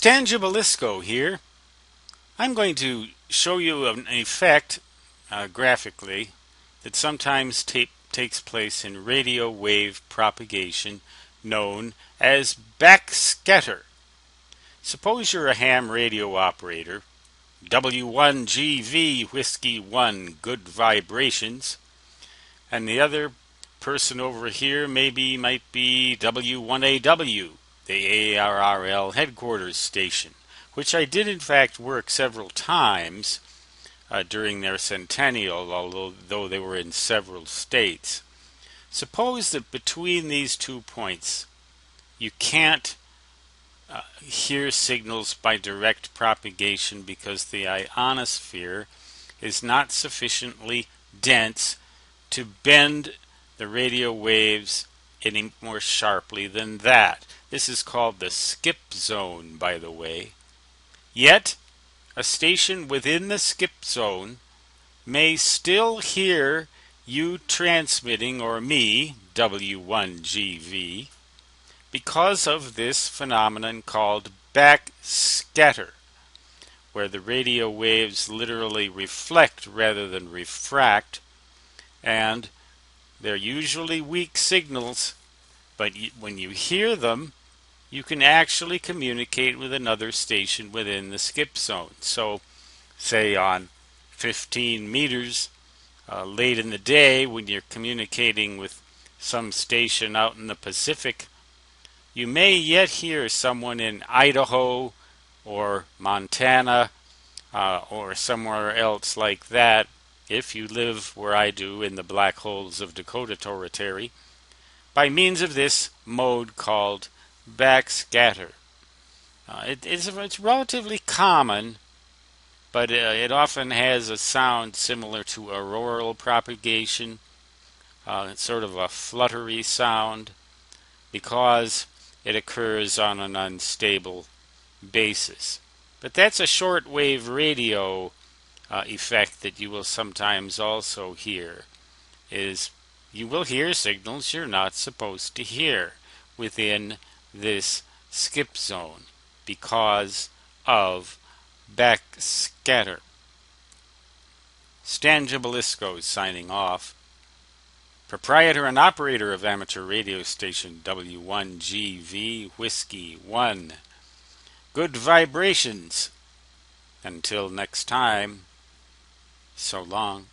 Stangibelisco here. I'm going to show you an effect graphically that sometimes takes place in radio wave propagation known as backscatter. Suppose you're a ham radio operator, W1GV Whiskey 1 good vibrations, and the other person over here might be W1AW, the ARRL headquarters station, which I did in fact work several times during their centennial, although they were in several states. Suppose that between these 2 points you can't hear signals by direct propagation because the ionosphere is not sufficiently dense to bend the radio waves any more sharply than that. This is called the skip zone, by the way. Yet, a station within the skip zone may still hear you transmitting, or me, W1GV, because of this phenomenon called backscatter, where the radio waves literally reflect rather than refract, and they're usually weak signals, but when you hear them, you can actually communicate with another station within the skip zone. So, say on 15 meters late in the day when you're communicating with some station out in the Pacific, you may yet hear someone in Idaho or Montana or somewhere else like that, if you live where I do in the black holes of Dakota Territory, by means of this mode called backscatter. It's relatively common, but it often has a sound similar to auroral propagation. It's sort of a fluttery sound because it occurs on an unstable basis. But that's a shortwave radio effect that you will sometimes also hear. Is you will hear signals you're not supposed to hear within this skip zone because of backscatter. Stangibelisco signing off. Proprietor and operator of amateur radio station W1GV Whiskey 1. Good vibrations. Until next time, so long.